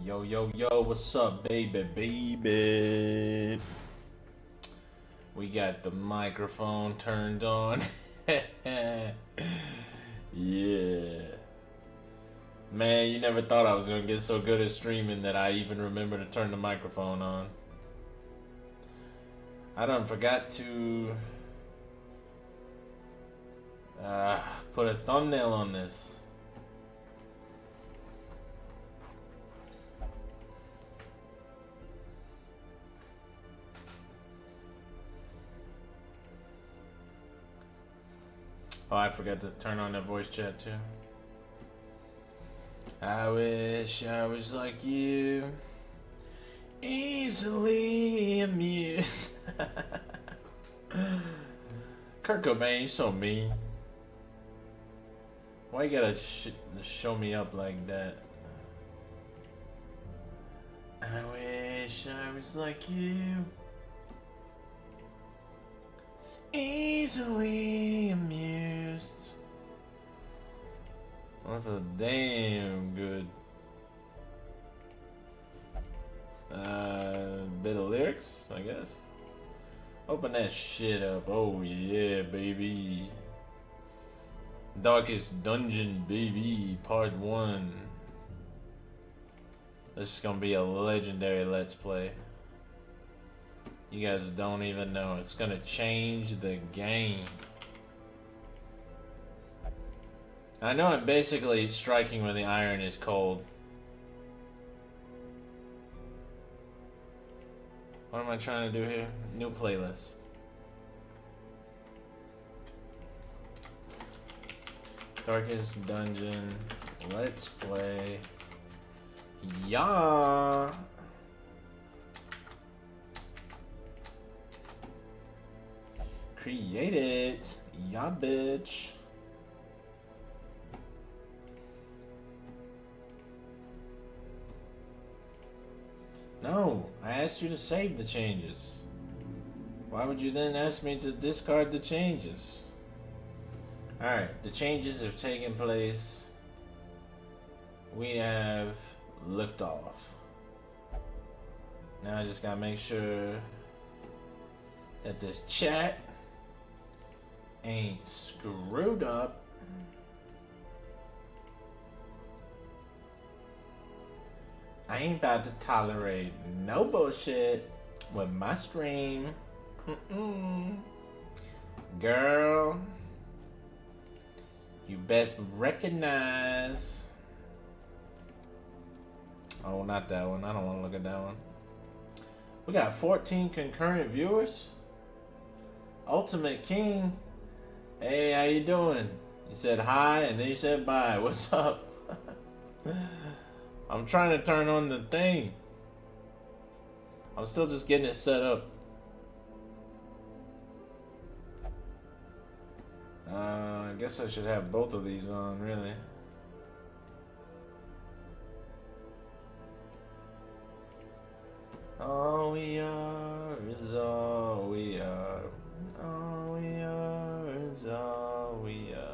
Yo, yo, yo, what's up, baby, baby? We got the microphone turned on. Yeah. Man, you never thought I was gonna get so good at streaming that I even remember to turn the microphone on. I done forgot to put a thumbnail on this. Oh, I forgot to turn on that voice chat too. I wish I was like you, easily amused. Kurt Cobain, you're so mean. Why you gotta show me up like that? I wish I was like you, easily amused. That's a damn good bit of lyrics, I guess. Open that shit up. Oh yeah, baby. Darkest Dungeon, baby, part 1. This is gonna be a legendary Let's Play. You guys don't even know. It's gonna change the game. I know I'm basically striking when the iron is cold. What am I trying to do here? New playlist. Darkest Dungeon, Let's Play. Yeah. Create it. Yeah, bitch. No, I asked you to save the changes. Why would you then ask me to discard the changes? Alright, the changes have taken place. We have liftoff. Now I just gotta make sure that this chat ain't screwed up. I ain't about to tolerate no bullshit with my stream. Girl, you best recognize. Oh, not that one. I don't want to look at that one. We got 14 concurrent viewers. Ultimate King. Hey, how you doing? You said hi and then you said bye. What's up? I'm trying to turn on the thing. I'm still just getting it set up. I guess I should have both of these on, really. All we are is all we are. All we are is all we are.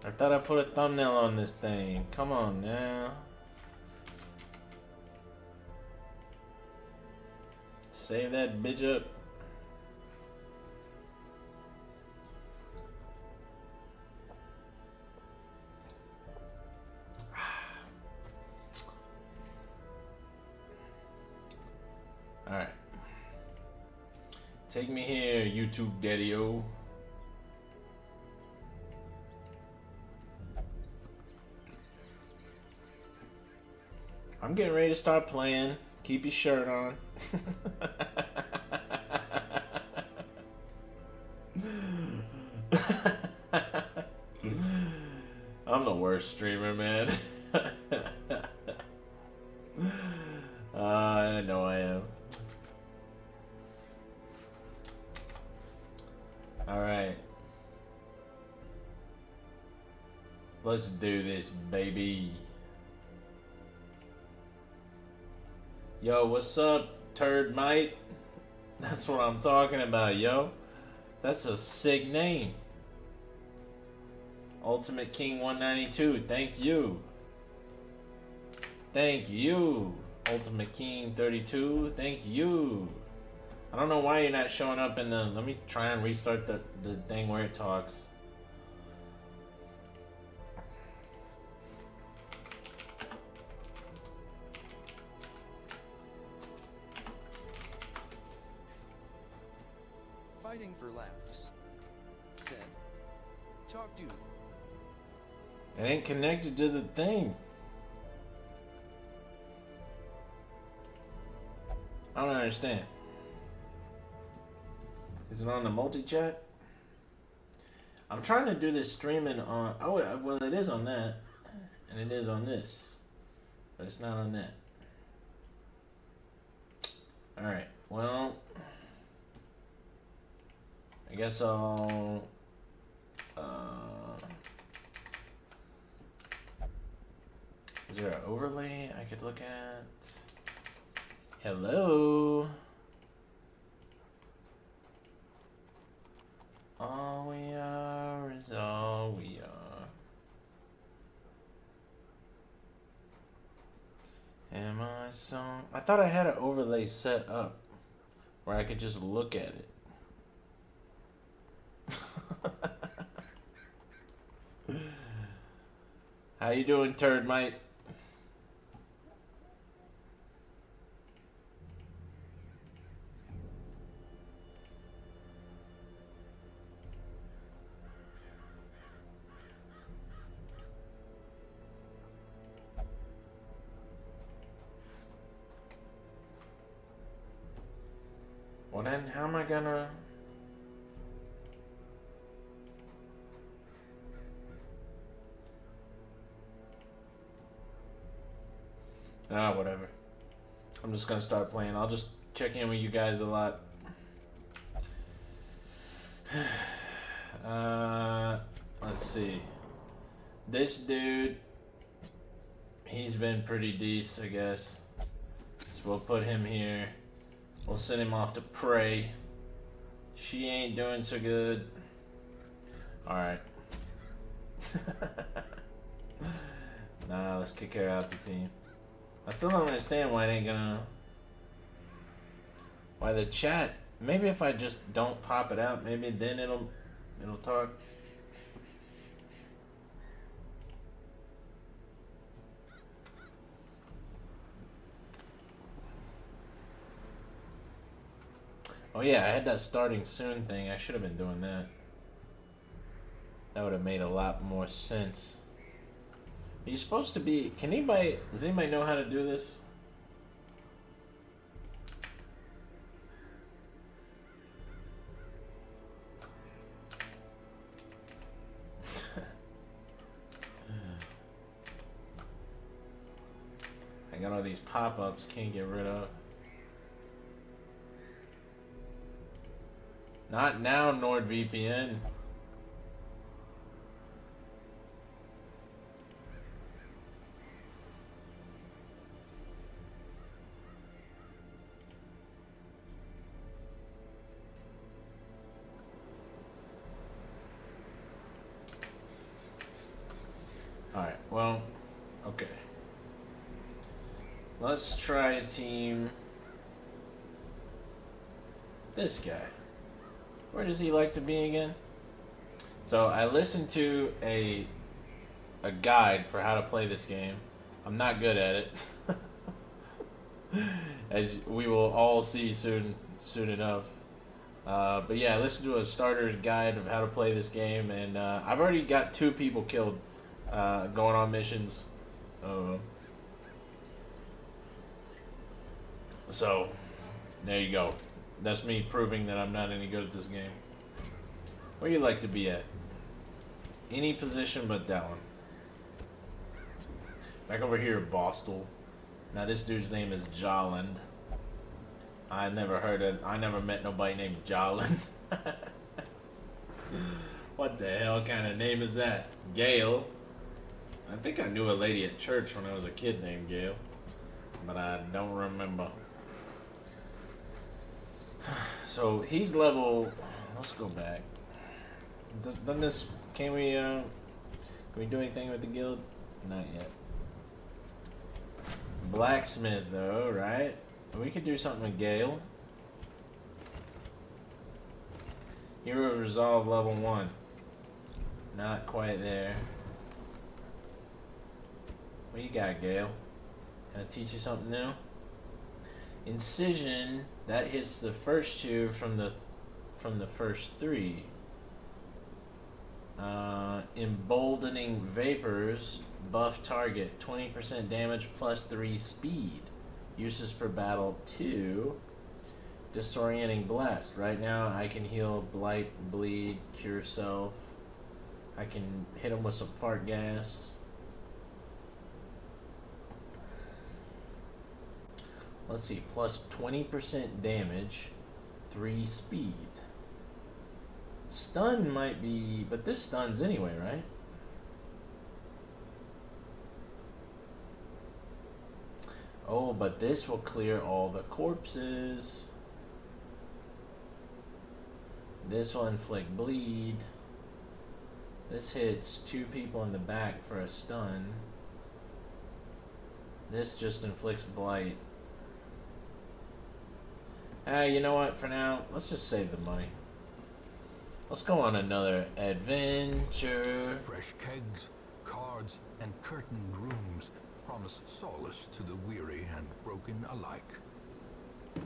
I thought I put a thumbnail on this thing. Come on now. Save that bitch up. Alright. Take me here, YouTube Daddy-O. I'm getting ready to start playing. Keep your shirt on. I'm the worst streamer, man. I know I am. Alright. Let's do this, baby. Yo, what's up, Turd Mite? That's what I'm talking about, yo. That's a sick name. Ultimate King 192, thank you. Thank you. Ultimate King 32, thank you. I don't know why you're not showing up in the... Let me try and restart the thing where it talks. Fighting for laughs. Said. Talk dude. It ain't connected to the thing. I don't understand. Is it on the multi-chat? I'm trying to do this streaming on... Oh, well, it is on that. And it is on this. But it's not on that. Alright, well... I guess I'll... is there an overlay I could look at? Hello? All we are is all we are. Am I song? I thought I had an overlay set up where I could just look at it. How you doing, Turd Mite? Well then, how am I gonna... Ah, whatever. I'm just gonna start playing. I'll just check in with you guys a lot. Let's see. This dude, he's been pretty decent, I guess. So we'll put him here. We'll send him off to pray. She ain't doing so good. Alright. Nah, let's kick her out the team. I still don't understand why it ain't gonna... Why the chat... Maybe if I just don't pop it out, maybe then it'll talk. Oh yeah, I had that starting soon thing. I should have been doing that. That would have made a lot more sense. Are you supposed to be... Does anybody know how to do this? I got all these pop-ups, can't get rid of. Not now, NordVPN. Alright, well, okay. Let's try a team. This guy. Where does he like to be again? So I listened to a guide for how to play this game. I'm not good at it. As we will all see soon enough. But yeah, I listened to a starter's guide of how to play this game, and I've already got 2 people killed going on missions. So, there you go. That's me proving that I'm not any good at this game. Where you like to be at? Any position but that one. Back over here, Bostel. Now this dude's name is Jolland. I never met nobody named Jolland. What the hell kind of name is that? Gail. I think I knew a lady at church when I was a kid named Gail. But I don't remember. So he's level... Let's go back. Can we... Can we do anything with the guild? Not yet. Blacksmith, though, right? We could do something with Gale. Hero Resolve level 1. Not quite there. What you got, Gale? Can I teach you something new? Incision, that hits the first two from the first three. Emboldening Vapors, buff target, 20% damage plus 3 speed. Uses per battle 2. Disorienting Blast. Right now I can heal Blight, Bleed, Cure Self. I can hit him with some fart gas. Let's see, plus 20% damage, 3 speed. Stun might be, but this stuns anyway, right? Oh, but this will clear all the corpses. This will inflict bleed. This hits 2 people in the back for a stun. This just inflicts blight. You know what? For now, let's just save the money. Let's go on another adventure. Fresh kegs, cards, and curtained rooms promise solace to the weary and broken alike.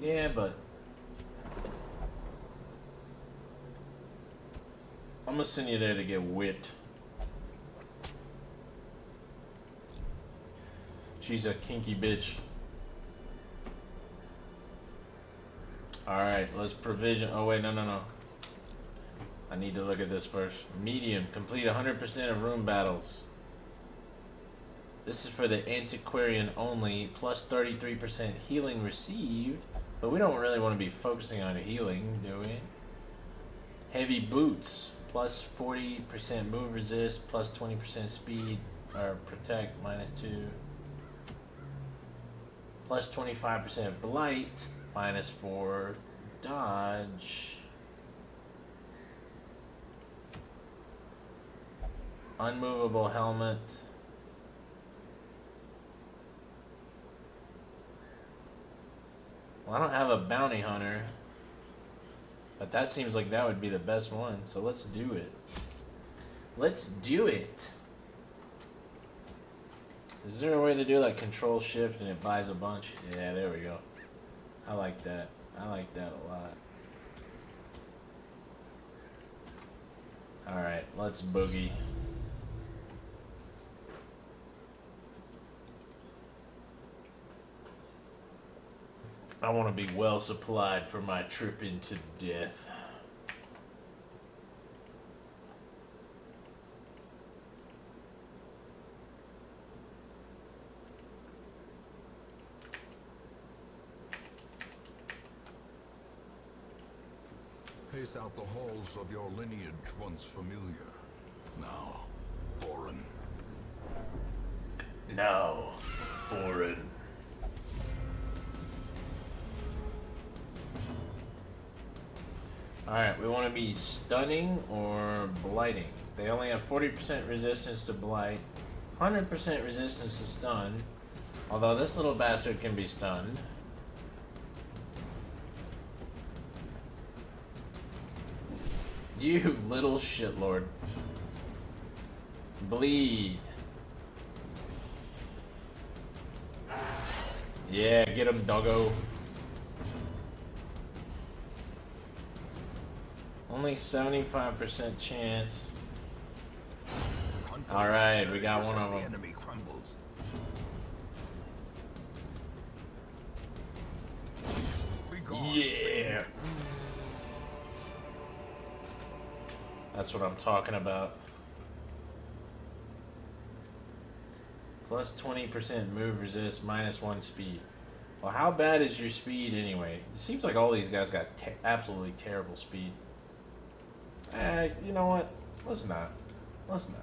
Yeah, but I'm gonna send you there to get whipped. She's a kinky bitch. Alright, let's provision. Oh, wait, no. I need to look at this first. Medium. Complete 100% of room battles. This is for the antiquarian only. Plus 33% healing received. But we don't really want to be focusing on healing, do we? Heavy boots. Plus 40% move resist. Plus 20% speed. Or protect. Minus 2. Plus 25% blight. Minus 4 dodge. Unmovable helmet. Well, I don't have a bounty hunter, but that seems like that would be the best one, so let's do it. Let's do it. Is there a way to do like control shift and it buys a bunch? Yeah, there we go. I like that. I like that a lot. Alright, let's boogie. I want to be well supplied for my trip into death. Pace out the halls of your lineage once familiar. Now, foreign. Now, foreign. Alright, we want to be stunning or blighting. They only have 40% resistance to blight, 100% resistance to stun, although this little bastard can be stunned. You little shitlord. Bleed. Yeah, get him, doggo. Only 75% chance. Alright, we got one of them. Enemy crumbles. Yeah. That's what I'm talking about. Plus 20% move resist, minus 1 speed. Well, how bad is your speed anyway? It seems like all these guys got absolutely terrible speed. You know what? Let's not. Let's not.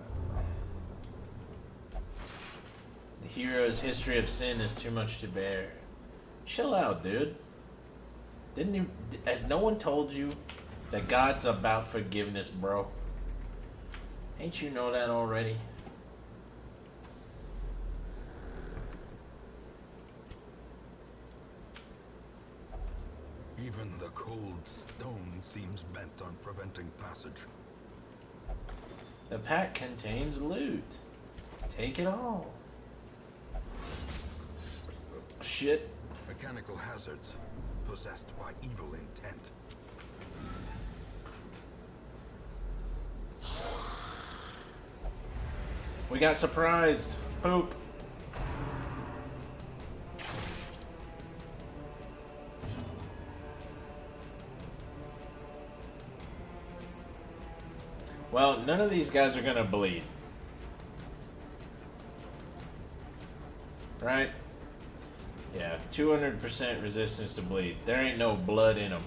The hero's history of sin is too much to bear. Chill out, dude. Didn't you? Has no one told you that God's about forgiveness, bro? Ain't you know that already? Even the cold stone seems bent on preventing passage. The pack contains loot. Take it all. Shit. Mechanical hazards, possessed by evil intent. We got surprised. Poop. Well, none of these guys are gonna bleed. Right? Yeah, 200% resistance to bleed. There ain't no blood in them.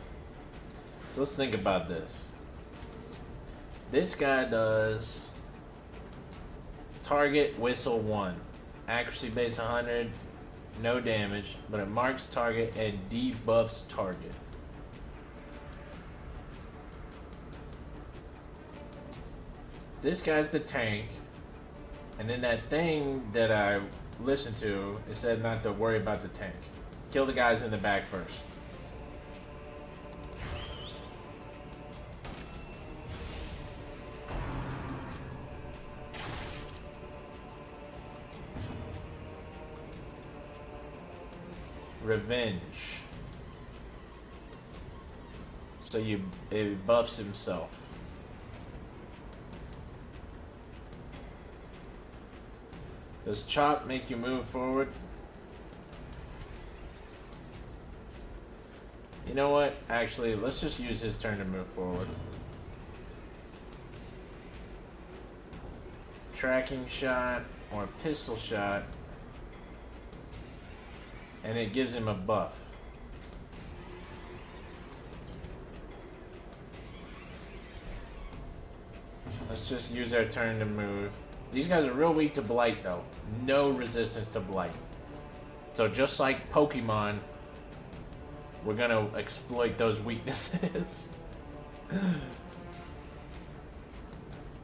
So let's think about this. This guy does target whistle 1. Accuracy base 100, no damage, but it marks target and debuffs target. This guy's the tank, and then that thing that I listened to, it said not to worry about the tank. Kill the guys in the back first. Revenge. So it buffs himself. Does chop make you move forward? You know what? Actually, let's just use his turn to move forward. Tracking shot or pistol shot. And it gives him a buff. Let's just use our turn to move. These guys are real weak to blight though. No resistance to blight. So just like Pokemon, we're gonna exploit those weaknesses.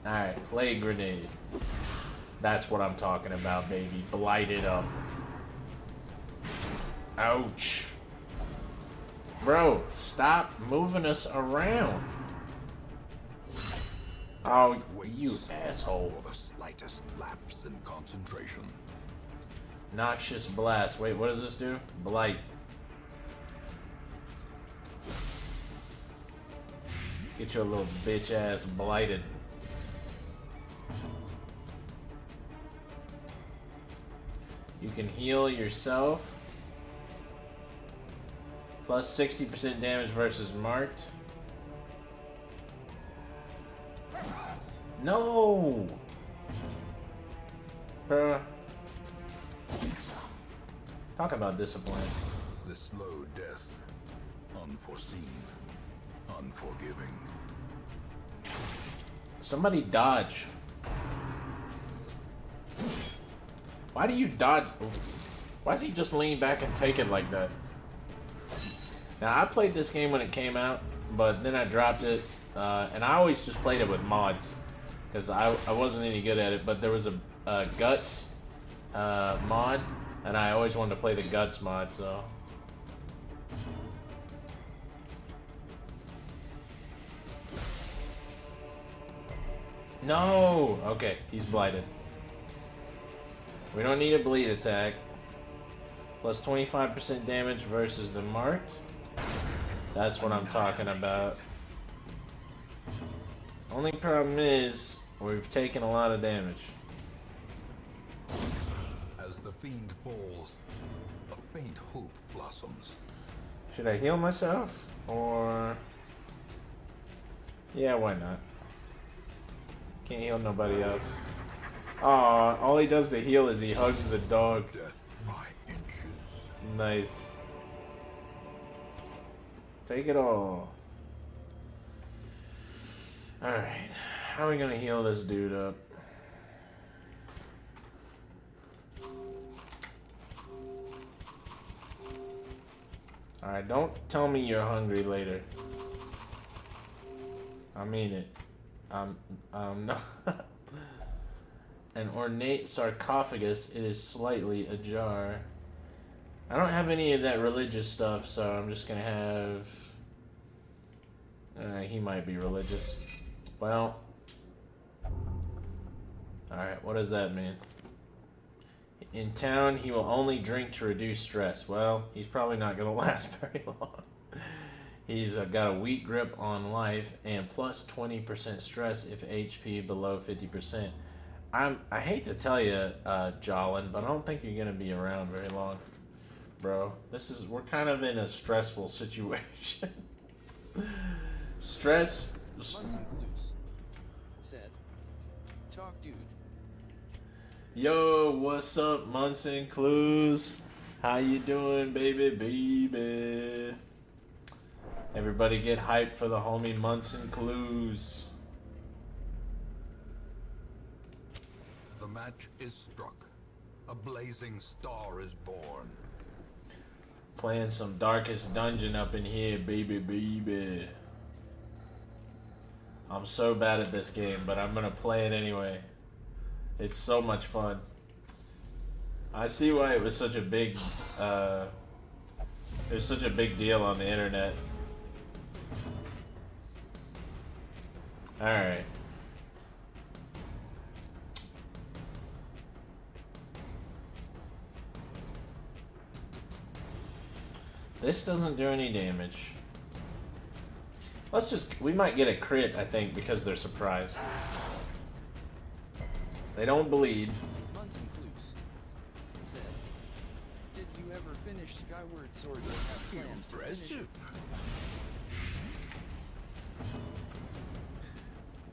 Alright, Plague Grenade. That's what I'm talking about, baby. Blight it up. Ouch. Bro, stop moving us around. Oh, you asshole. For the slightest lapse in concentration. Noxious Blast. Wait, what does this do? Blight. Get your little bitch ass blighted. You can heal yourself. Plus 60% damage versus marked. No! Bruh. Talk about disappointed. The slow death. Unforeseen. Unforgiving. Somebody dodge. Why do you dodge? Why does he just lean back and take it like that? Now, I played this game when it came out, but then I dropped it, and I always just played it with mods, because I wasn't any good at it, but there was a Guts mod, and I always wanted to play the Guts mod, so... No! Okay, he's blighted. We don't need a bleed attack. Plus 25% damage versus the marked. That's what I'm talking about. Only problem is, we've taken a lot of damage. As the fiend falls, a faint hope blossoms. Should I heal myself? Or... yeah, why not? Can't heal nobody else. Aw, all he does to heal is he hugs the dog. Death by inches. Nice. Take it all. Alright. How are we gonna heal this dude up? Alright, don't tell me you're hungry later. I mean it. No. An ornate sarcophagus. It is slightly ajar. I don't have any of that religious stuff, so I'm just gonna have. He might be religious. Well. Alright, what does that mean? In town, he will only drink to reduce stress. Well, he's probably not gonna last very long. He's got a weak grip on life and plus 20% stress if HP below 50%. I hate to tell you, Jolin, but I don't think you're gonna be around very long, bro. We're kind of in a stressful situation. Stress. Munson Clues said, "Talk, dude." Yo, what's up, Munson Clues? How you doing, baby? Everybody get hyped for the homie Munson Clues. The match is struck. A blazing star is born. Playing some Darkest Dungeon up in here, baby. I'm so bad at this game, but I'm gonna play it anyway. It's so much fun. I see why it was such a big, it was such a big deal on the internet. Alright. This doesn't do any damage. We might get a crit, I think, because they're surprised. They don't bleed. Munson Clues said, "Did you ever finish Skyward Sword or have plans to finish it?"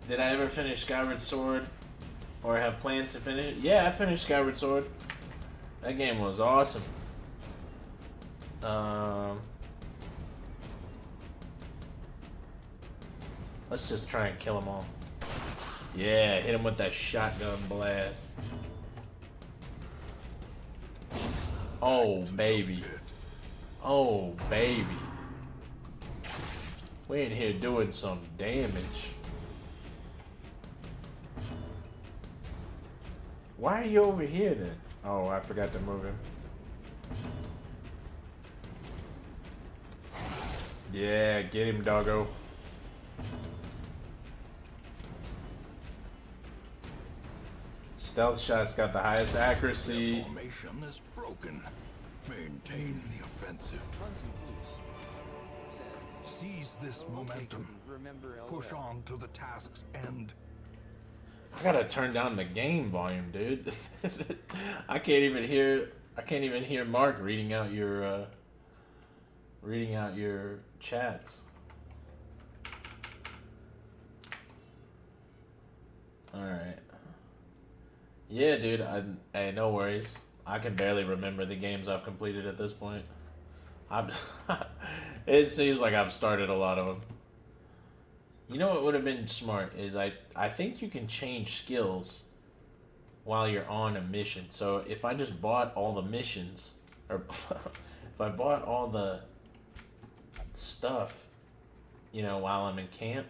Did I ever finish Skyward Sword? Or have plans to finish it? Yeah, I finished Skyward Sword. That game was awesome. Let's just try and kill them all. Yeah, hit him with that shotgun blast. Oh, baby. Oh, baby. We in here doing some damage. Why are you over here then? Oh, I forgot to move him. Yeah, get him, doggo. Stealth shot's got the highest accuracy. The formation is broken. Maintain the offensive. Munson Clues said, Seize this "Oh, okay, momentum. couldn't remember Push LOL." on to the task's end. I gotta turn down the game volume, dude. I can't even hear Mark reading out your chats. Alright. Yeah, dude, hey, no worries. I can barely remember the games I've completed at this point. It seems like I've started a lot of them. You know what would have been smart is I think you can change skills while you're on a mission. So if I just bought all the missions, or if I bought all the stuff, while I'm in camp,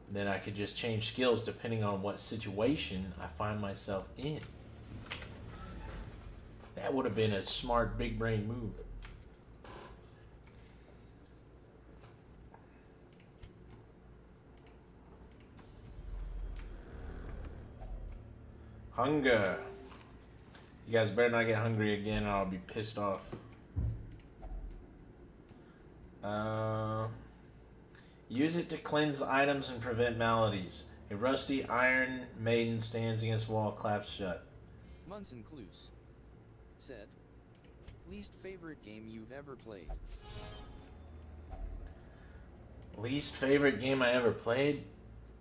then I could just change skills depending on what situation I find myself in. That would have been a smart big brain move. Hunger. You guys better not get hungry again or I'll be pissed off. Use it to cleanse items and prevent maladies. A rusty iron maiden stands against wall, claps shut. Munson Clues said, "Least favorite game you've ever played?" Least favorite game I ever played?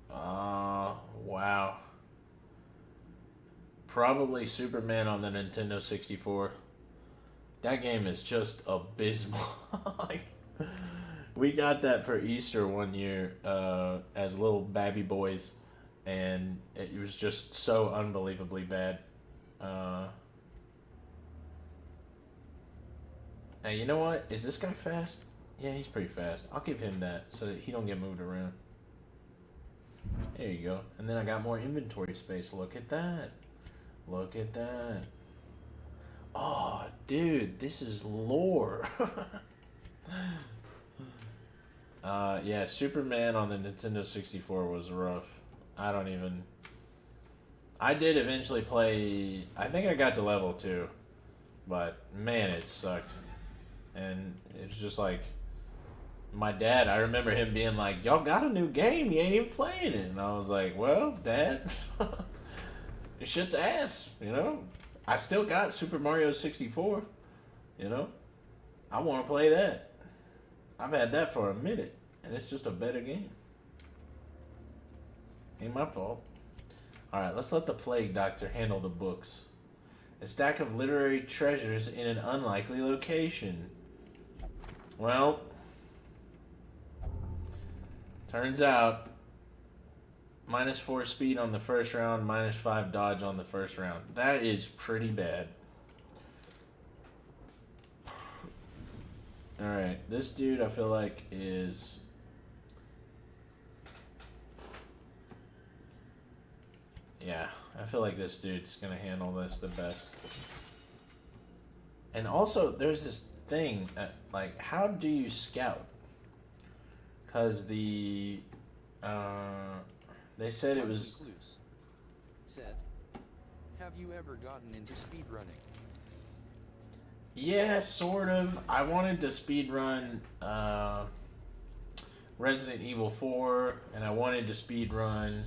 Wow. Probably Superman on the Nintendo 64. That game is just abysmal. We got that for Easter one year as little babby boys, and it was just so unbelievably bad. Now, you know what? Is this guy fast? Yeah, he's pretty fast. I'll give him that so that he don't get moved around. There you go. And then I got more inventory space. Look at that. Look at that. Oh, dude, this is lore. Yeah, Superman on the Nintendo 64 was rough. I don't even. I did eventually play. I think I got to level 2, but man, it sucked. And it was just like my dad. I remember him being like, "Y'all got a new game? You ain't even playing it." And I was like, "Well, Dad, this shit's ass." You know, I still got Super Mario 64. You know, I want to play that. I've had that for a minute, and it's just a better game. Ain't my fault. Alright, let's let the Plague Doctor handle the books. A stack of literary treasures in an unlikely location. Well, turns out, -4 speed on the first round, -5 dodge on the first round. That is pretty bad. Alright, this dude I feel like is... Yeah, I feel like this dude's gonna handle this the best. And also, there's this thing, like, how do you scout? Because they said it was... Clues. Said, have you ever gotten into speedrunning? Yeah, sort of. I wanted to speedrun Resident Evil 4, and I wanted to speedrun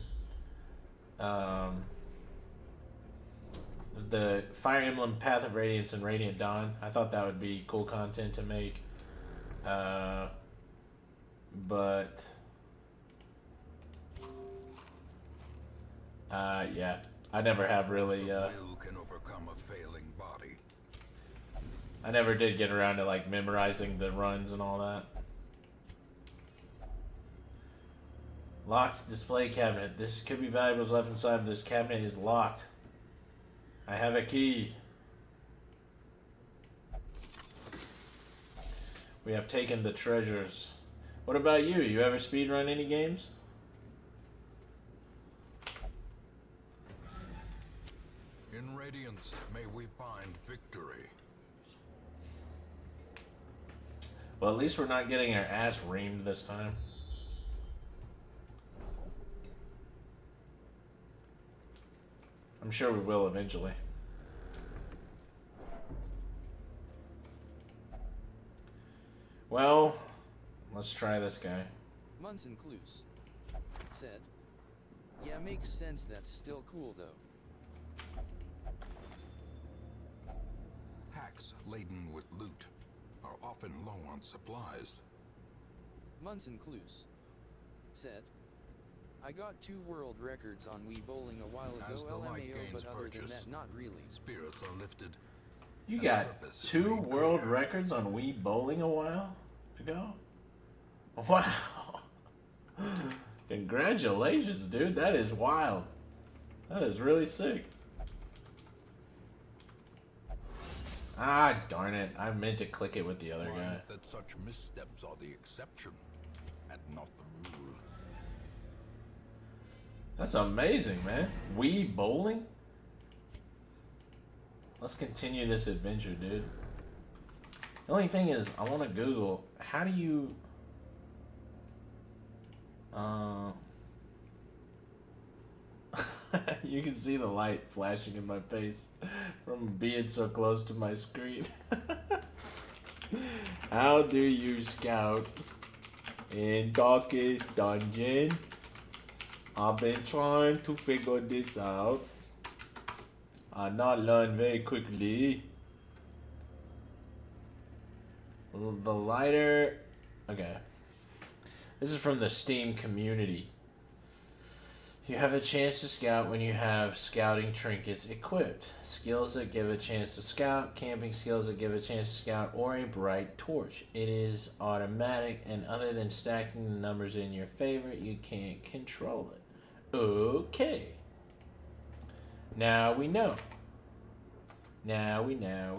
the Fire Emblem Path of Radiance and Radiant Dawn. I thought that would be cool content to make. But yeah, I never have really Will can overcome a failing body. I never did get around to like memorizing the runs and all that. Locked display cabinet. This could be valuables left inside, but this cabinet is locked. I have a key. We have taken the treasures. What about you? You ever speedrun any games? In Radiance, may we find victory. Well, at least we're not getting our ass reamed this time. I'm sure we will eventually. Well, let's try this guy. Munson Clues. Said, yeah, makes sense, that's still cool though. Hacks laden with loot are often low on supplies. Munson Clues. Said, I got 2 world records on Wii Bowling a while As the ago, light LMAO, gains but other than purchase, that, not really. Spirits are lifted. You And got purpose is 2 made world clear. records on Wii Bowling a while ago? Wow. Congratulations, dude. That is wild. That is really sick. Ah, darn it. I meant to click it with the other guy. Find that such missteps are the exception and not the rule. That's amazing, man. Wii Bowling? Let's continue this adventure, dude. The only thing is, I want to Google, how do you... you can see the light flashing in my face from being so close to my screen. How do you scout in Darkest Dungeon? I've been trying to figure this out. I not learn very quickly. The lighter... Okay. This is from the Steam community. You have a chance to scout when you have scouting trinkets equipped. Skills that give a chance to scout, camping skills that give a chance to scout, or a bright torch. It is automatic, and other than stacking the numbers in your favor, you can't control it. Okay. Now we know. Now we know.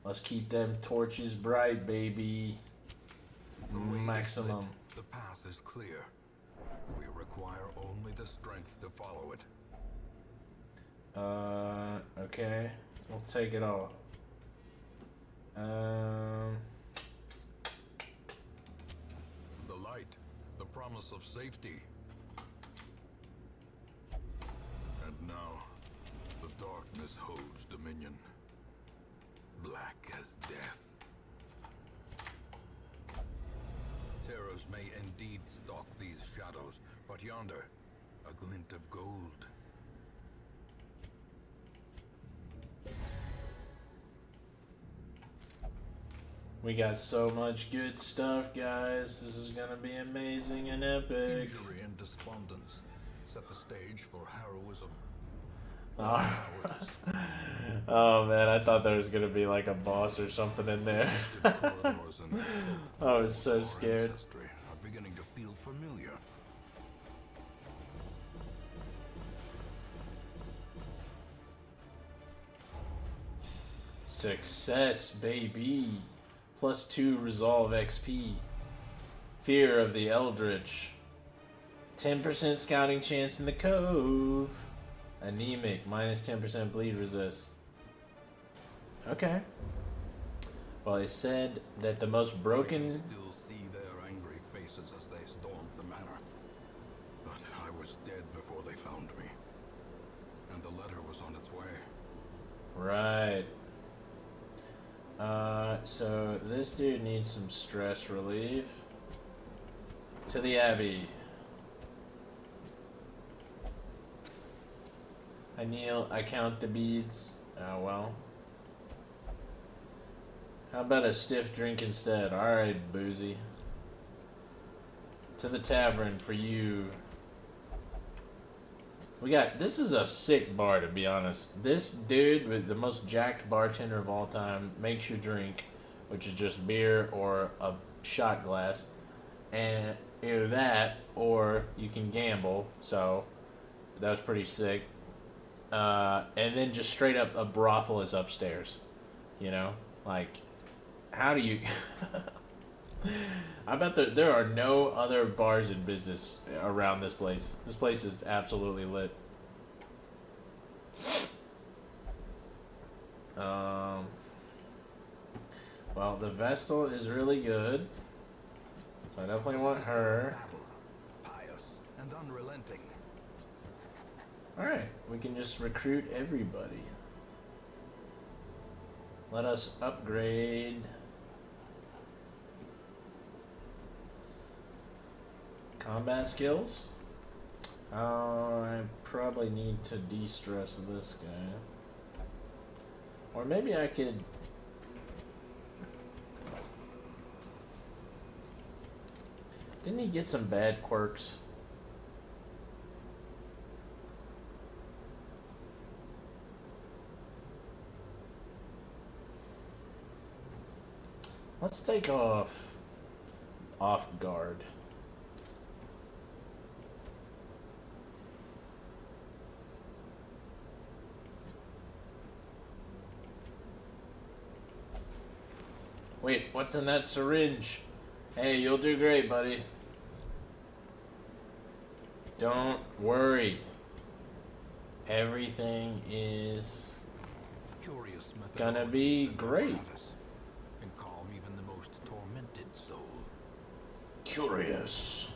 Let's keep them torches bright, baby. The way is Maximum. lit, the path is clear. We require only the strength to follow it. Okay. We'll take it all. The light, the promise of safety. And now, the darkness holds dominion. Black as death. Terrors may indeed stalk these shadows, but yonder, a glint of gold. We got so much good stuff, guys. This is gonna be amazing and epic. Injury and despondence set the stage for heroism. Oh. Oh man, I thought there was gonna be like a boss or something in there. Corridors and I was so our scared. ancestry are beginning to feel familiar. Success, baby. +2 resolve XP. Fear of the Eldritch. 10% scouting chance in the cove. Anemic, -10% bleed resist. Okay. Well, it said that the most I broken. can still see their angry faces as they stormed the manor. But I was dead before they found me. And the letter was on its way. Right. So this dude needs some stress relief. To the Abbey. I kneel, I count the beads. Oh well. How about a stiff drink instead? Alright, boozy. To the tavern for you. This is a sick bar, to be honest. This dude with the most jacked bartender of all time makes you drink, which is just beer or a shot glass. And either that, or you can gamble, so that was pretty sick. And then just straight up a brothel is upstairs. You know? Like, how do you... I bet there are no other bars in business around this place. This place is absolutely lit. Well, the Vestal is really good. So I definitely want her. Battle, pious and unrelenting. Alright, we can just recruit everybody. Let us upgrade. Combat skills? I probably need to de-stress this guy. Or maybe I could... Didn't he get some bad quirks? Let's take off guard. Wait, what's in that syringe? Hey, you'll do great, buddy. Don't worry. Everything is Curious gonna methodologies be and great. apparatus can calm even the most tormented soul. Curious.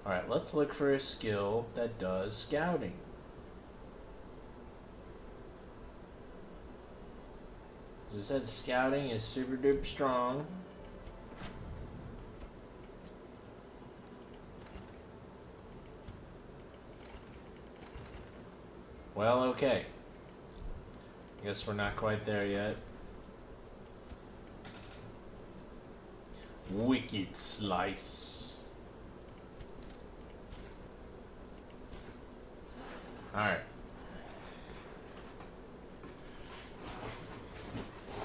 Alright, let's look for a skill that does scouting. As I said, scouting is super duper strong. Well, okay. I guess we're not quite there yet. Wicked Slice. Alright.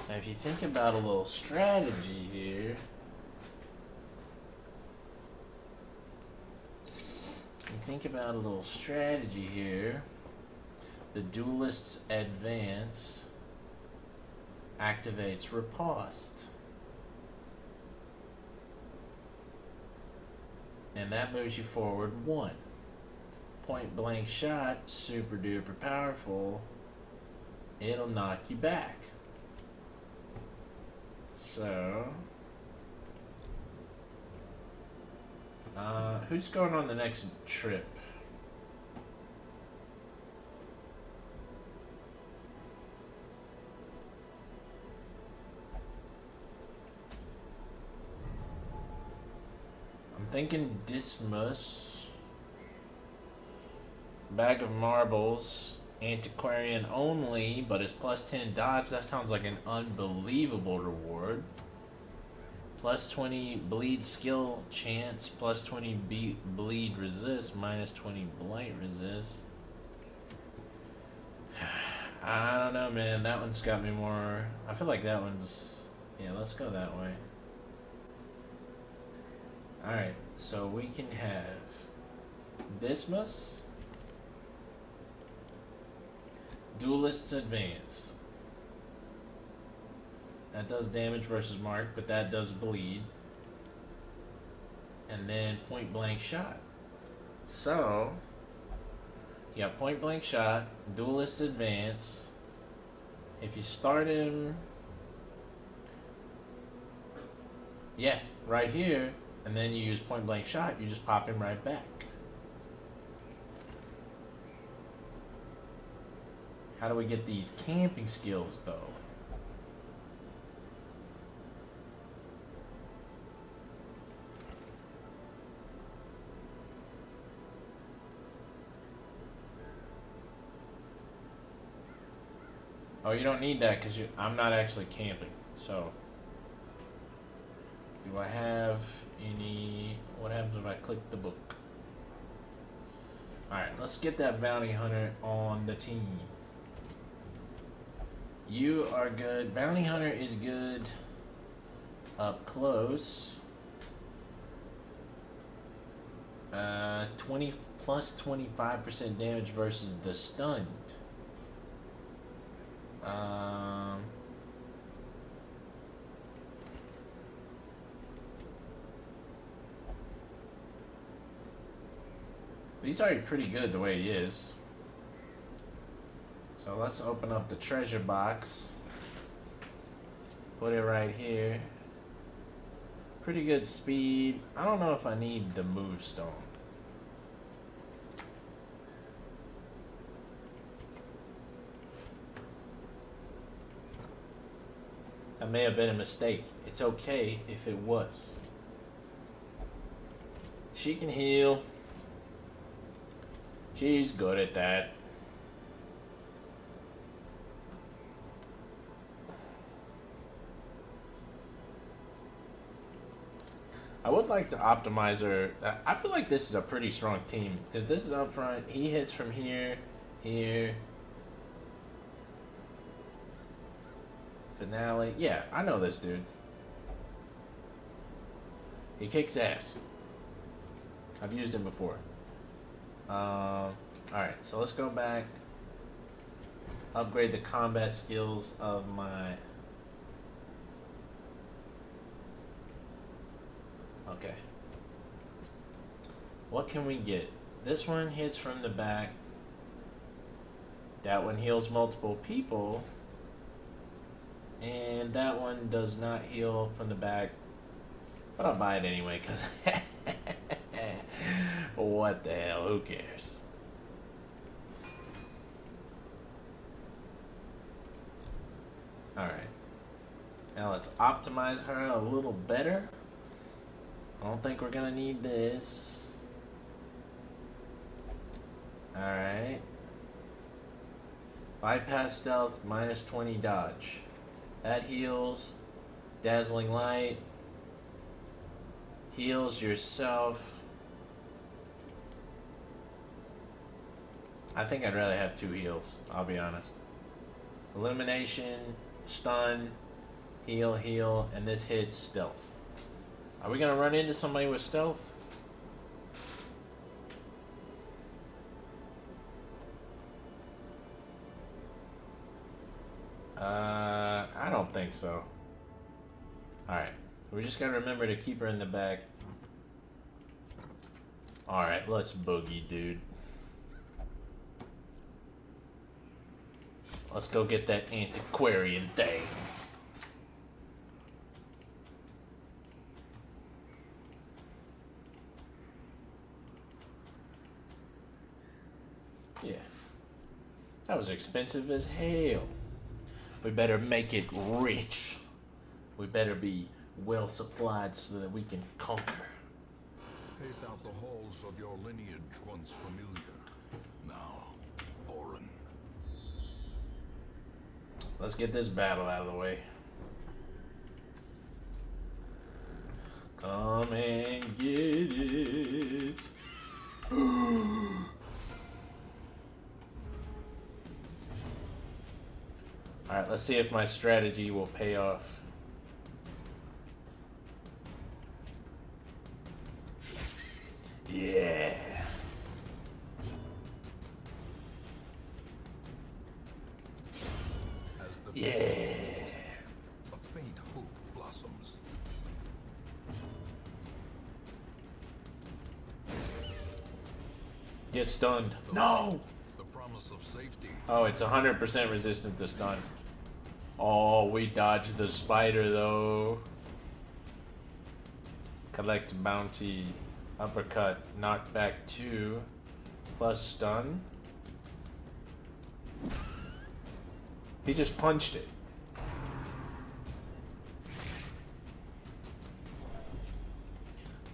Now, if you think about a little strategy here, the Duelist's Advance activates Riposte. And that moves you forward 1. point blank shot, super duper powerful, it'll knock you back. So, who's going on the next trip? I'm thinking Dismas. Bag of marbles. Antiquarian only, but it's plus 10 dodge. That sounds like an unbelievable reward. Plus 20 bleed skill chance. Plus 20 bleed resist. Minus 20 blight resist. I don't know, man. That one's got me more. I feel like that one's. Yeah, let's go that way. Alright, so we can have Dismas. Duelist's Advance. That does damage versus mark, but that does bleed. And then point blank shot. So, you got point blank shot, Duelist's Advance. If you start him, yeah, right here, and then you use point blank shot, you just pop him right back. How do we get these camping skills, though? Oh, you don't need that because I'm not actually camping. So, do I have any? What happens if I click the book? All right, let's get that bounty hunter on the team. You are good. Bounty hunter is good up close. 20 plus 25% damage versus the stunned. He's already pretty good the way he is. So let's open up the treasure box. Put it right here. Pretty good speed. I don't know if I need the move stone. That may have been a mistake. It's okay if it was. She can heal. She's good at that. I would like to optimize her. I feel like this is a pretty strong team because this is up front. He hits from here, here. Finale. Yeah, I know this dude. He kicks ass. I've used him before. Alright, so let's go back. Upgrade the combat skills of my... Okay. What can we get? This one hits from the back. That one heals multiple people. And that one does not heal from the back. But I'll buy it anyway, because... what the hell? Who cares? Alright. Now let's optimize her a little better. I don't think we're gonna need this. Alright. Bypass stealth, minus 20 dodge. That heals. Dazzling light. Heals yourself. I think I'd rather have 2 heals, I'll be honest. Illumination, stun, heal, heal, and this hits stealth. Are we gonna run into somebody with stealth? I don't think so. Alright, we just gotta remember to keep her in the back. Alright, let's boogie, dude. let's go get that antiquarian thing. Yeah. That was expensive as hell. We better make it rich. We better be well supplied so that we can conquer. Pace out the halls of your lineage once familiar. Now, Orin. Let's get this battle out of the way. Come and get it. Alright, let's see if my strategy will pay off. Yeah. As the Yeah. a faint hope blossoms. Get stunned. No! The promise of safety. Oh, it's 100% resistant to stun. Oh, we dodged the spider though. Collect bounty. Uppercut. Knockback 2. Plus stun. He just punched it.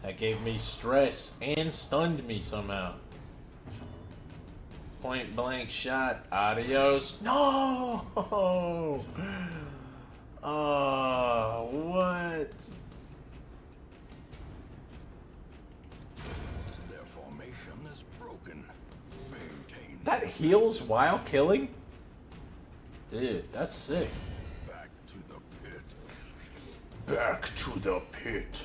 That gave me stress and stunned me somehow. Point blank shot. Adios. No! Oh, what? Their formation is broken. Maintain. That heals while killing? Dude, that's sick. Back to the pit. Back to the pit.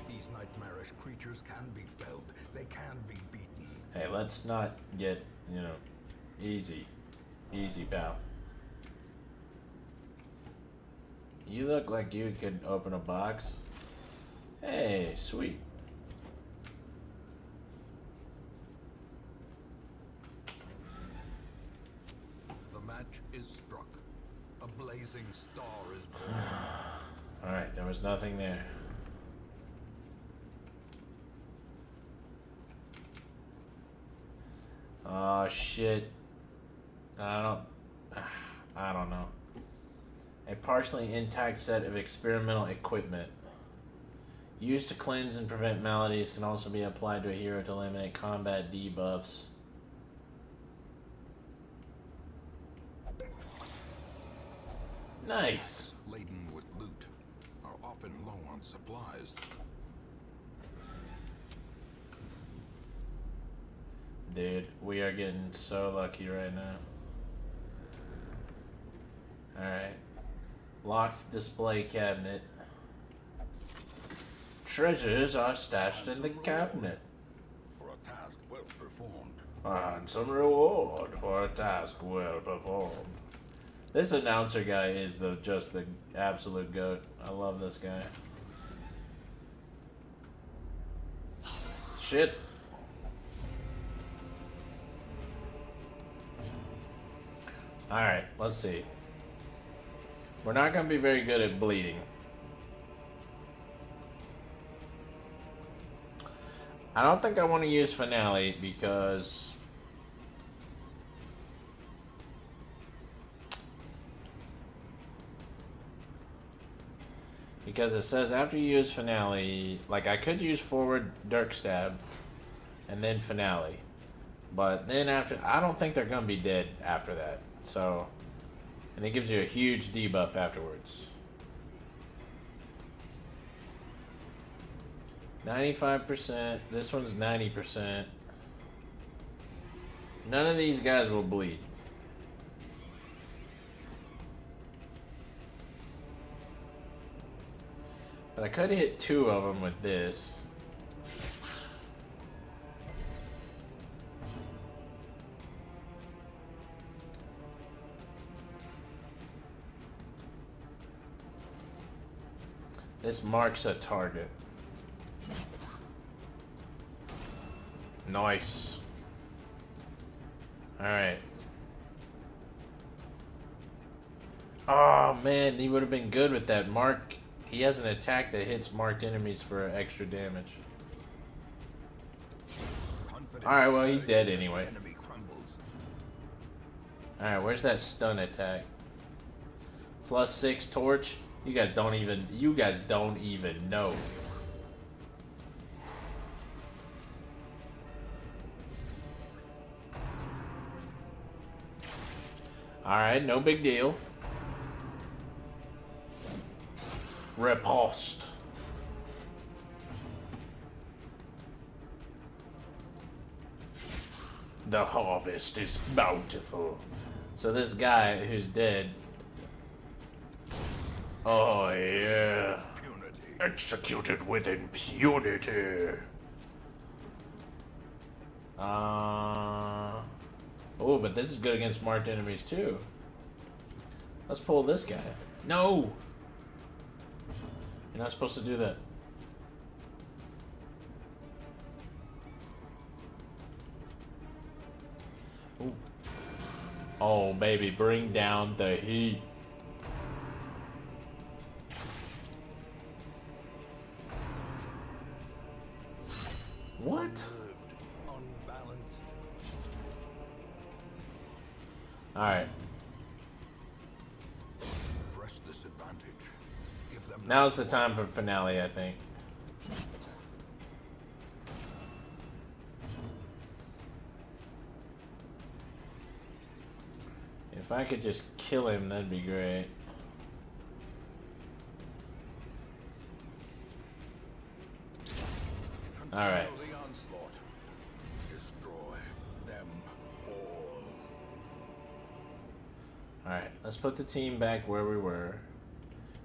These nightmarish creatures can be felled. They can be beaten. Hey, let's not get, easy. Easy, pal. You look like you could open a box. Hey, sweet. The match is struck. A blazing star is born. Alright, there was nothing there. Oh shit. I don't know. A partially intact set of experimental equipment. Used to cleanse and prevent maladies, can also be applied to a hero to eliminate combat debuffs. Nice. Laden with loot, are often low on supplies. Dude, we are getting so lucky right now. Alright. Locked display cabinet. Treasures are stashed in the cabinet. For a task well performed. And some reward for a task well performed. This announcer guy is just the absolute goat. I love this guy. Shit. Alright, let's see. We're not going to be very good at bleeding. I don't think I want to use Finale because it says after you use Finale, like I could use forward Dirk Stab and then Finale. But then after, I don't think they're going to be dead after that. So, and it gives you a huge debuff afterwards. 95%. This one's 90%. None of these guys will bleed. But I could hit 2 of them with this. This marks a target. Nice. Alright. Oh man, he would have been good with that. Mark, he has an attack that hits marked enemies for extra damage. Alright, well, he's dead anyway. Alright, where's that stun attack? +6 torch? You guys don't even know. Alright, no big deal. Riposte. The harvest is bountiful. So this guy who's dead. Oh yeah. Executed with impunity. Oh, but this is good against marked enemies too. Let's pull this guy. No! You're not supposed to do that. Ooh. Oh, baby, bring down the heat. What? Alright. Press this advantage. Give them Now's the time for finale, I think. If I could just kill him, that'd be great. Alright. the onslaught. Destroy them all. Alright, let's put the team back where we were.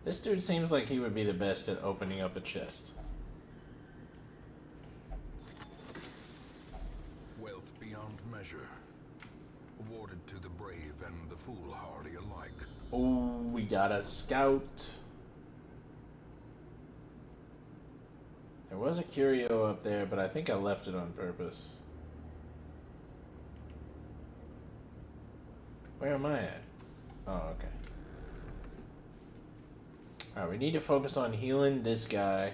This dude seems like he would be the best at opening up a chest. Wealth beyond measure. Awarded to the brave and the foolhardy alike. Oh, we got a scout. There was a curio up there, but I think I left it on purpose. Where am I at? Oh, okay. Alright, we need to focus on healing this guy.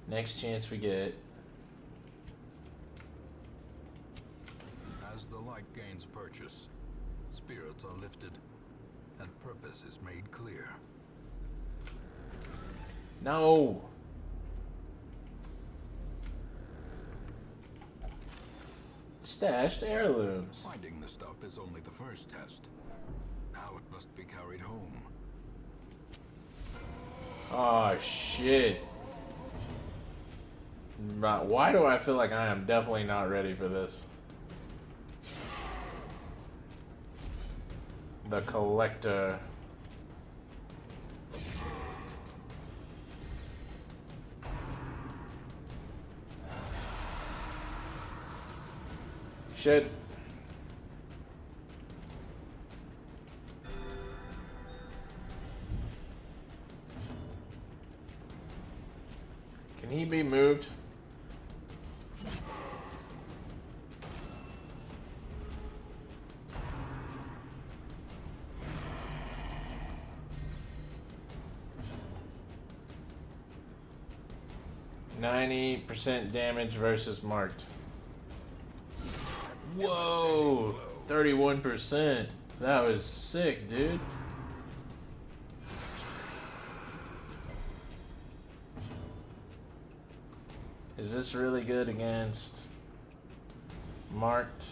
Next chance we get. As the light gains purchase, spirits are lifted, and purpose is made clear. No! Stashed heirlooms. Finding the stuff is only the first test. Now it must be carried home. Oh shit. Why do I feel like I am definitely not ready for this? The collector. Shit. Can he be moved? %90 damage versus marked. Whoa, 31%. That was sick, dude. Is this really good against marked?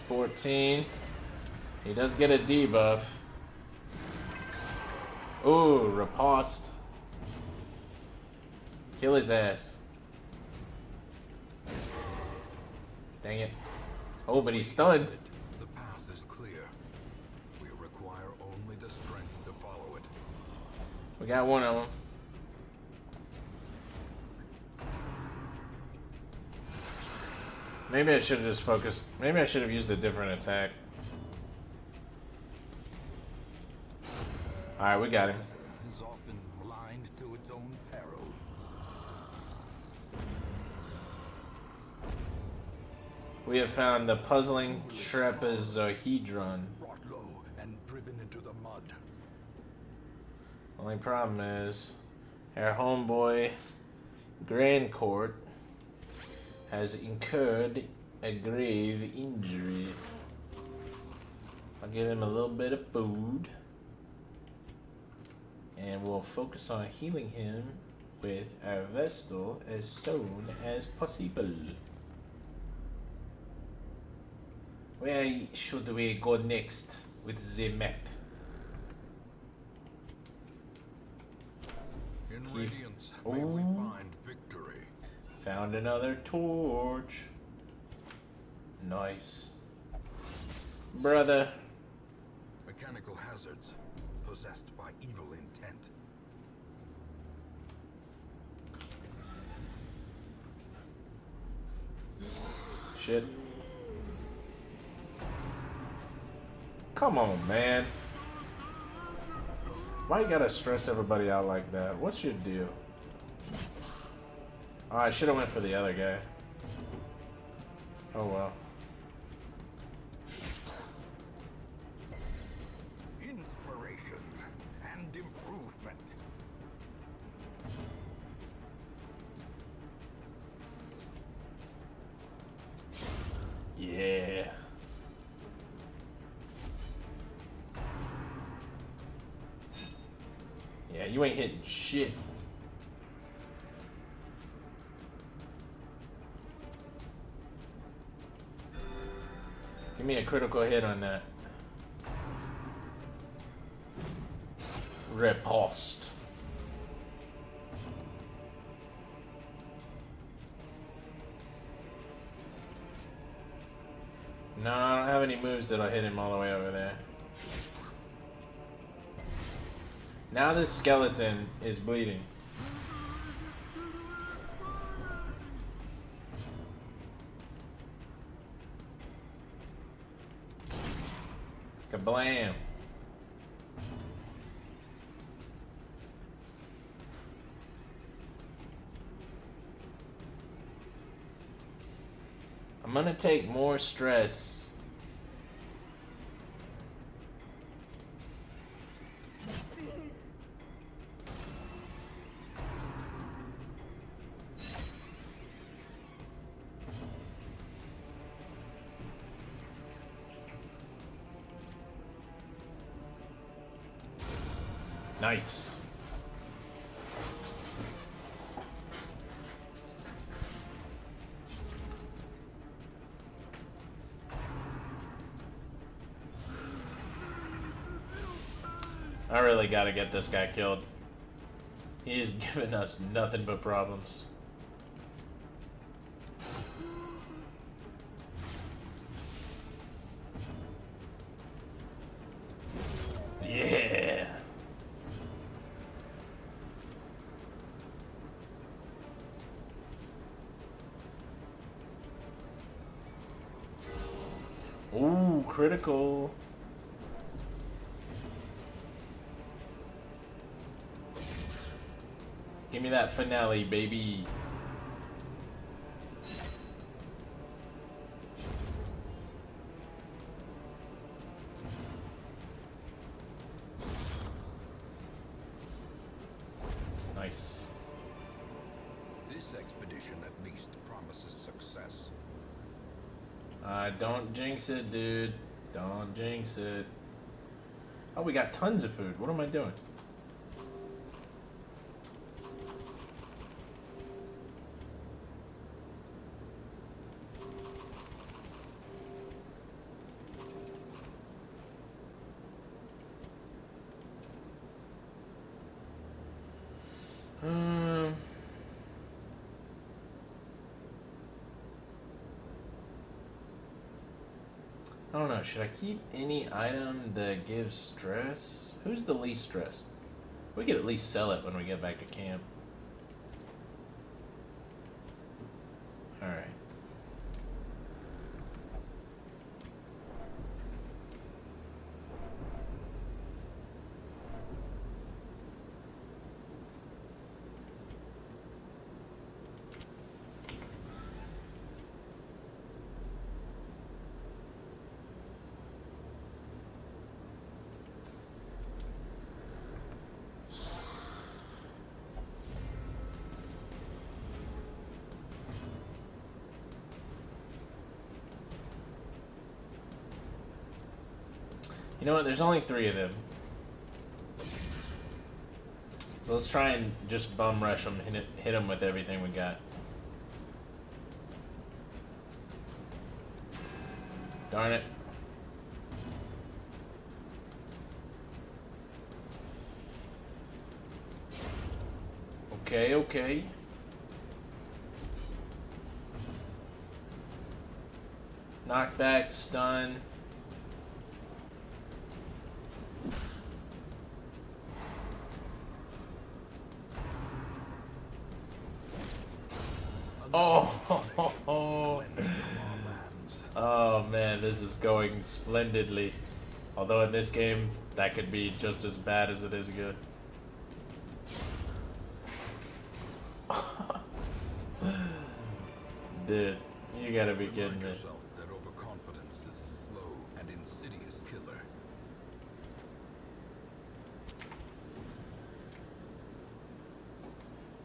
14. He does get a debuff. Ooh, riposte. Kill his ass. Dang it. Oh, but he's stunned. The path is clear. We require only the strength to follow it. We got one of them. Maybe I should have just focused. Maybe I should have used a different attack. Alright, we got him. Is often blind to its own peril. We have found the puzzling trapezohedron. Brought low and driven into the mud. Only problem is, our homeboy Grandcourt has incurred a grave injury. I'll give him a little bit of food, and we'll focus on healing him with our Vestal as soon as possible. Where should we go next with the map? In Radiance, may we find victory. Found another torch. Nice. Brother. Mechanical hazards, possessed by evil intent. Shit. Come on, man. Why you gotta stress everybody out like that? What's your deal? Oh, I should have went for the other guy. Oh well. Inspiration and improvement. Yeah. Yeah, you ain't hitting shit. Give me a critical hit on that. Riposte. No, I don't have any moves that'll hit him all the way over there. Now this skeleton is bleeding. Kablam. I'm gonna take more stress. Nice. I really gotta get this guy killed. He is giving us nothing but problems. Yeah. Ooh, critical. Give me that finale, baby. Nice. This expedition at least promises success. Don't jinx it, dude. Don't jinx it. Oh, we got tons of food. What am I doing? I don't know. Should I keep any item that gives stress? Who's the least stressed? We could at least sell it when we get back to camp. Alright. You know what? There's only 3 of them. Let's try and just bum rush them, hit them with everything we got. Darn it. Okay, okay. Knockback, stun. Oh, oh man, this is going splendidly. Although in this game, that could be just as bad as it is good. Dude, you gotta be kidding me. Yourself that overconfidence is a slow and insidious killer.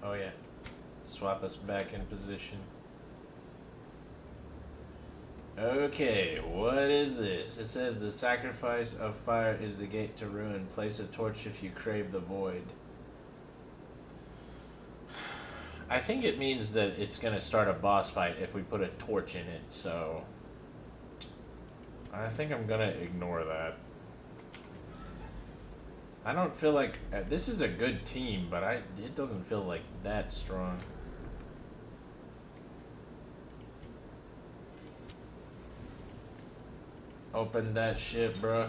Oh yeah. Swap us back in position. Okay, what is this? It says the sacrifice of fire is the gate to ruin. Place a torch if you crave the void. I think it means that it's gonna start a boss fight if we put a torch in it, so I think I'm gonna ignore that. I don't feel like this is a good team, but it doesn't feel like that strong. Open that shit, bruh.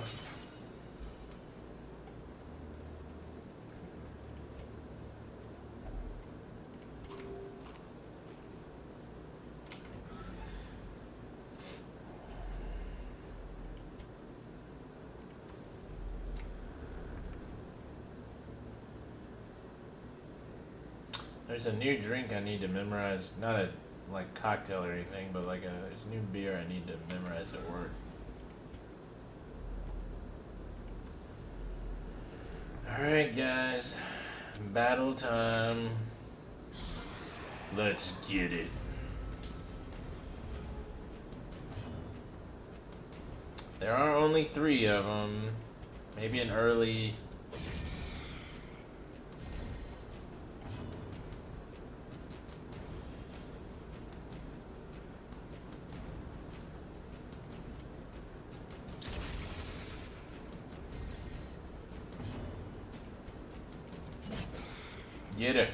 There's a new drink I need to memorize. Not a like cocktail or anything, but like there's a new beer I need to memorize at work. Alright guys, battle time. Let's get it. There are only 3 of them. Maybe an early... Get her.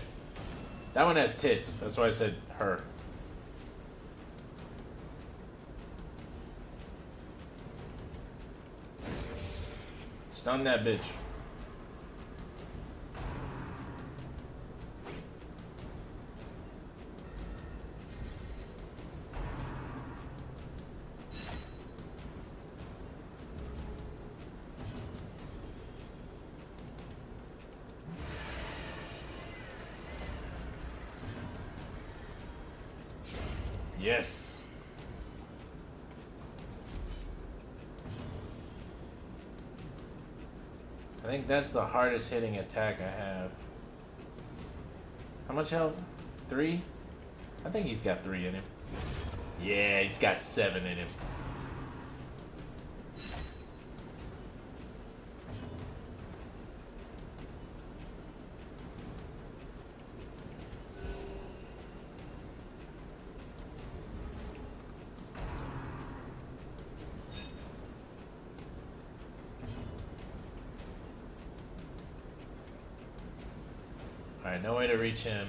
That one has tits. That's why I said her. Stun that bitch. Yes. I think that's the hardest hitting attack I have. How much health? 3? I think he's got 3 in him. Yeah, he's got 7 in him. Alright, no way to reach him.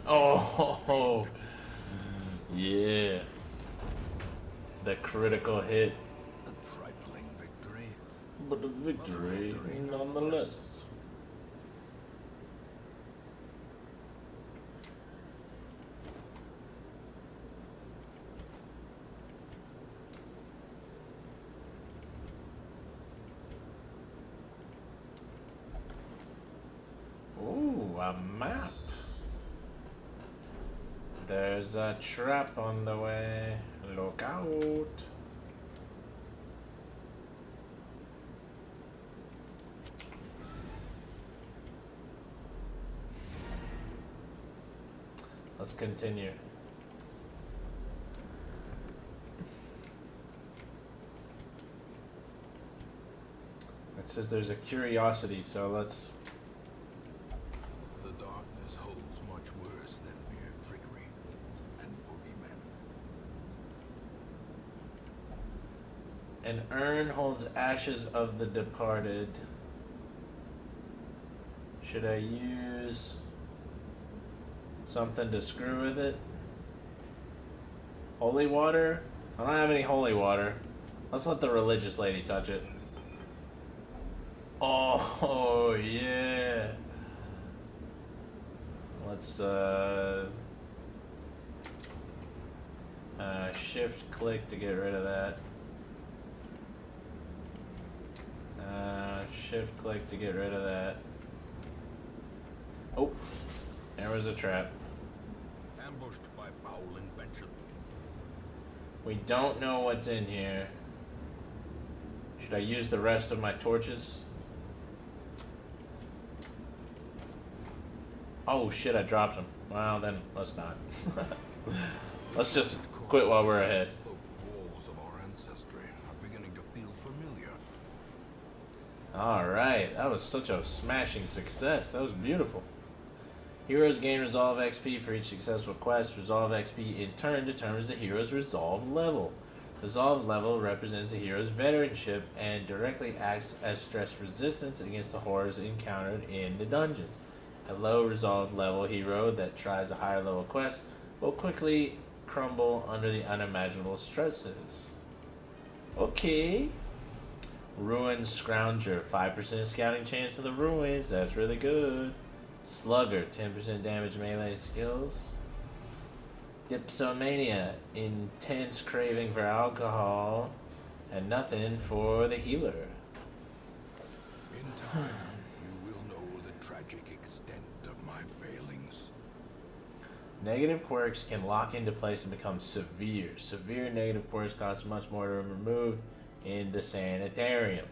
Oh, yeah. The critical hit. A trifling victory. But a victory nonetheless. Ooh, a map. There's a trap on the way. Look out. Let's continue. It says there's a curiosity, so let's. The darkness holds much worse than mere trickery and boogeymen. An urn holds ashes of the departed. Should I use something to screw with it? Holy water? I don't have any holy water. Let's let the religious lady touch it. Oh, yeah. Let's shift click to get rid of that. Shift click to get rid of that. Oh, there was a trap. Ambushed by foul invention. We don't know what's in here. Should I use the rest of my torches? Oh shit, I dropped them. Well, then let's not. Let's just quit while we're ahead. Sloped walls of our ancestry are beginning to feel familiar. Alright, that was such a smashing success. That was beautiful. Heroes gain Resolve XP for each successful quest. Resolve XP in turn determines the hero's Resolve level. Resolve level represents the hero's veteranship and directly acts as stress resistance against the horrors encountered in the dungeons. A low Resolve level hero that tries a higher level quest will quickly crumble under the unimaginable stresses. Okay. Ruined Scrounger, 5% scouting chance of the ruins. That's really good. Slugger, 10% damage melee skills. Dipsomania, intense craving for alcohol, and nothing for the healer. In time, you will know the tragic extent of my failings. Negative quirks can lock into place and become severe. Severe negative quirks cost much more to remove in the sanitarium.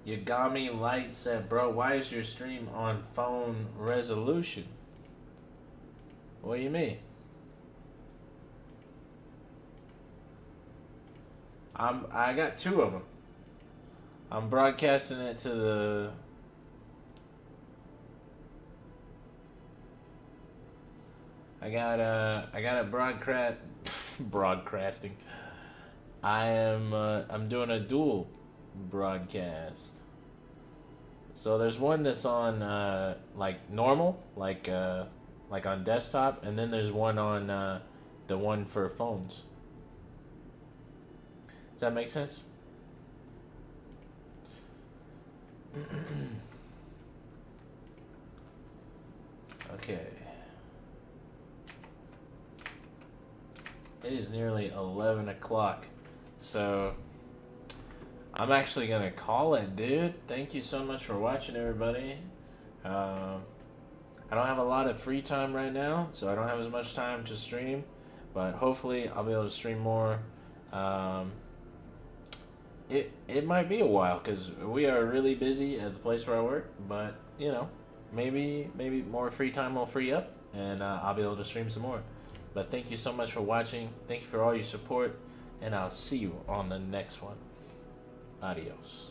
Yagami Light said, bro, why is your stream on phone resolution? What do you mean? I got two of them. I'm broadcasting it to the... I got a broadcasting. I'm doing a dual broadcast. So there's one that's on like normal, like on desktop, and then there's one on the one for phones. Does that make sense? Okay. It is nearly 11 o'clock, so I'm actually gonna call it, dude. Thank you so much for watching, everybody. I don't have a lot of free time right now, so I don't have as much time to stream, but hopefully I'll be able to stream more. It might be a while because we are really busy at the place where I work, but you know, maybe more free time will free up and I'll be able to stream some more. But thank you so much for watching. Thank you for all your support, and I'll see you on the next one. Adios.